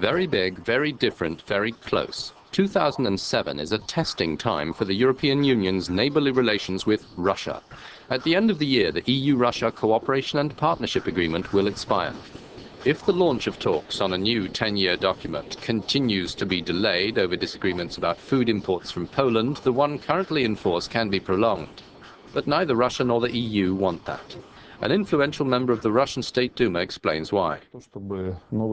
Very big, very different, very close. 2007 is a testing time for the European Union's neighbourly relations with Russia. At the end of the year, the EU-Russia Cooperation and Partnership Agreement will expire. If the launch of talks on a new 10-year document continues to be delayed over disagreements about food imports from Poland, the one currently in force can be prolonged. But neither Russia nor the EU want that. An influential member of the Russian State Duma explains why.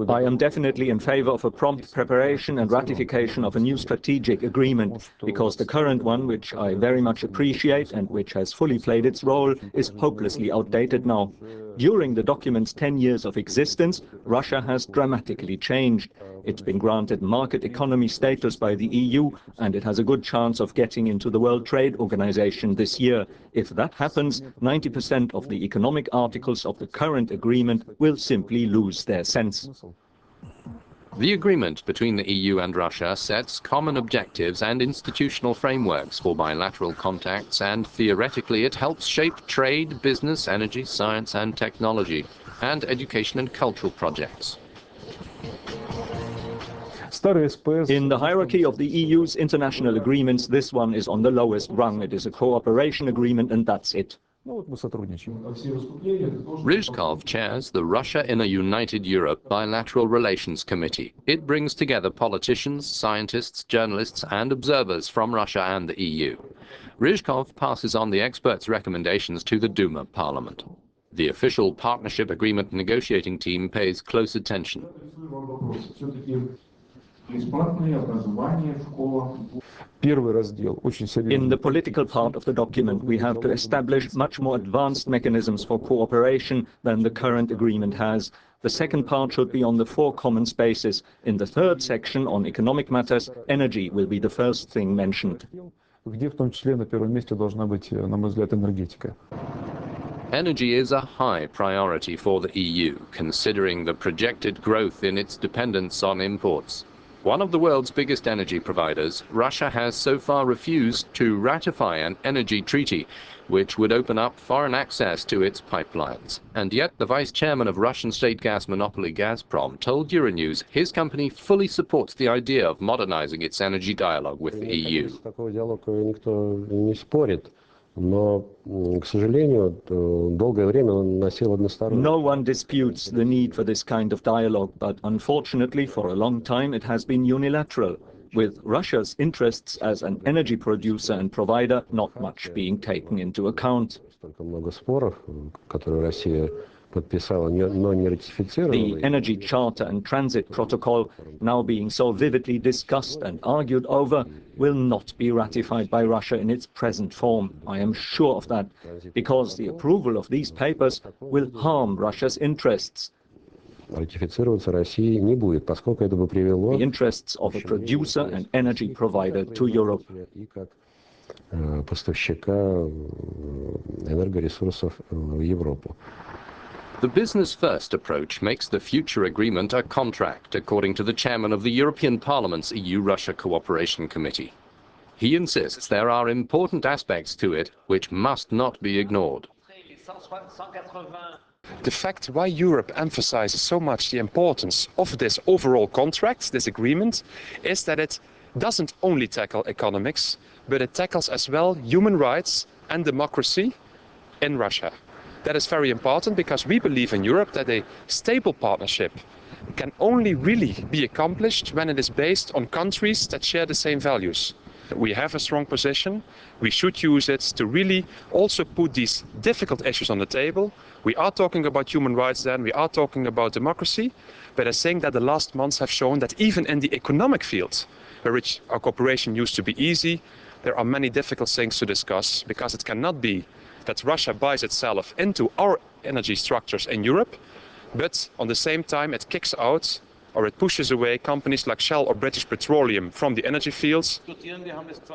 I am definitely in favor of a prompt preparation and ratification of a new strategic agreement, because the current one, which I very much appreciate and which has fully played its role, is hopelessly outdated now. During the document's 10 years of existence, Russia has dramatically changed. It's been granted market economy status by the EU, and it has a good chance of getting into the World Trade Organization this year. If that happens, 90% of the economic articles of the current agreement will simply lose their sense. The agreement between the EU and Russia sets common objectives and institutional frameworks for bilateral contacts, and theoretically it helps shape trade, business, energy, science and technology, and education and cultural projects. In the hierarchy of the EU's international agreements, this one is on the lowest rung. It is a cooperation agreement, and that's it. Ryzhkov chairs the Russia in a United Europe Bilateral Relations Committee. It brings together politicians, scientists, journalists and observers from Russia and the EU. Ryzhkov passes on the experts' recommendations to the Duma Parliament. The official partnership agreement negotiating team pays close attention. In the political part of the document, we have to establish much more advanced mechanisms for cooperation than the current agreement has. The second part should be on the 4 common spaces. In the third section, on economic matters, energy will be the first thing mentioned. Energy is a high priority for the EU, considering the projected growth in its dependence on imports. One of the world's biggest energy providers, Russia has so far refused to ratify an energy treaty, which would open up foreign access to its pipelines. And yet the vice chairman of Russian state gas monopoly Gazprom told EuroNews his company fully supports the idea of modernizing its energy dialogue with the EU. No one disputes the need for this kind of dialogue, but unfortunately for a long time it has been unilateral, with Russia's interests as an energy producer and provider not much being taken into account. The Energy Charter and Transit Protocol, now being so vividly discussed and argued over, will not be ratified by Russia in its present form. I am sure of that, because the approval of these papers will harm Russia's interests. The interests of a producer and energy provider to Europe. The business-first approach makes the future agreement a contract, according to the chairman of the European Parliament's EU-Russia Cooperation Committee. He insists there are important aspects to it which must not be ignored. The fact why Europe emphasizes so much the importance of this overall contract, this agreement, is that it doesn't only tackle economics, but it tackles as well human rights and democracy in Russia. That is very important because we believe in Europe that a stable partnership can only really be accomplished when it is based on countries that share the same values. We have a strong position. We should use it to really also put these difficult issues on the table. We are talking about human rights then, we are talking about democracy, but I think that the last months have shown that even in the economic field, where our cooperation used to be easy, there are many difficult things to discuss, because it cannot be that Russia buys itself into our energy structures in Europe, but on the same time it kicks out or it pushes away companies like Shell or British Petroleum from the energy fields.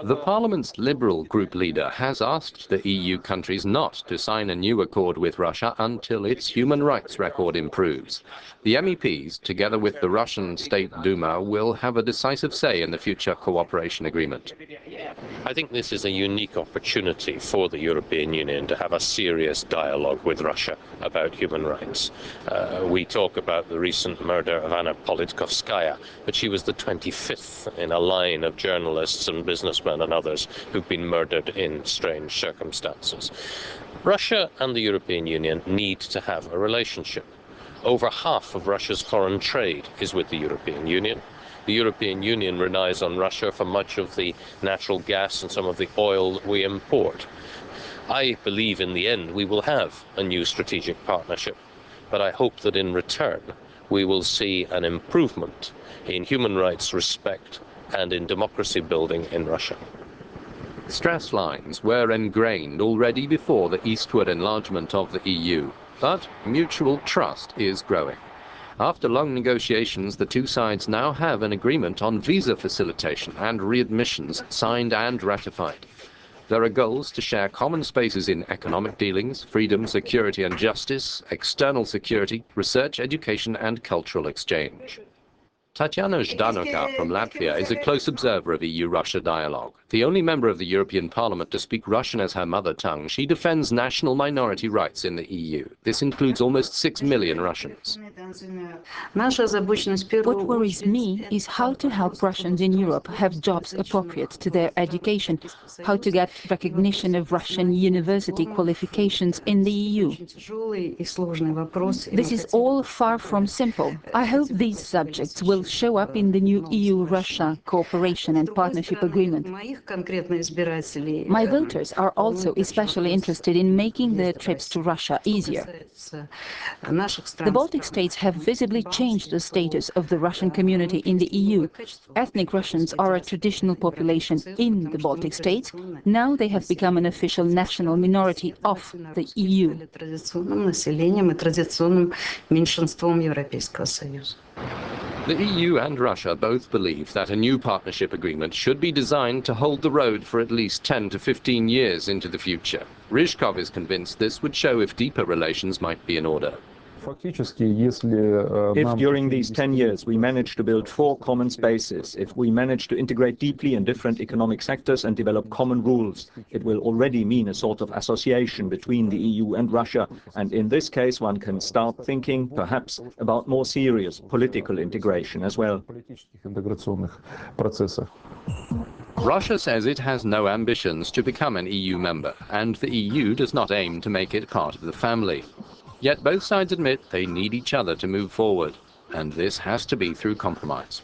The Parliament's Liberal group leader has asked the EU countries not to sign a new accord with Russia until its human rights record improves. The MEPs, together with the Russian State Duma, will have a decisive say in the future cooperation agreement. I think this is a unique opportunity for the European Union to have a serious dialogue with Russia about human rights. We talk about the recent murder of Anna Politkovskaya, but she was the 25th in a line of journalists and businessmen and others who've been murdered in strange circumstances. Russia and the European Union need to have a relationship. Over half of Russia's foreign trade is with the European Union. The European Union relies on Russia for much of the natural gas and some of the oil that we import. I believe in the end we will have a new strategic partnership, but I hope that in return we will see an improvement in human rights respect and in democracy building in Russia. Stress lines were ingrained already before the eastward enlargement of the EU, but mutual trust is growing. After long negotiations, the two sides now have an agreement on visa facilitation and readmissions signed and ratified. There are goals to share common spaces in economic dealings, freedom, security and justice, external security, research, education and cultural exchange. Tatiana Zdanoka from Latvia is a close observer of EU-Russia dialogue. The only member of the European Parliament to speak Russian as her mother tongue, she defends national minority rights in the EU. This includes almost 6 million Russians. What worries me is how to help Russians in Europe have jobs appropriate to their education, how to get recognition of Russian university qualifications in the EU. This is all far from simple. I hope these subjects will show up in the new EU-Russia cooperation and partnership agreement. My voters are also especially interested in making their trips to Russia easier. The Baltic states have visibly changed the status of the Russian community in the EU. Ethnic Russians are a traditional population in the Baltic states. Now they have become an official national minority of the EU. The EU and Russia both believe that a new partnership agreement should be designed to hold the road for at least 10 to 15 years into the future. Ryzhkov is convinced this would show if deeper relations might be in order. If during these 10 years we manage to build 4 common spaces, if we manage to integrate deeply in different economic sectors and develop common rules, it will already mean a sort of association between the EU and Russia. And in this case, one can start thinking, perhaps, about more serious political integration as well. Russia says it has no ambitions to become an EU member, and the EU does not aim to make it part of the family. Yet both sides admit they need each other to move forward, and this has to be through compromise.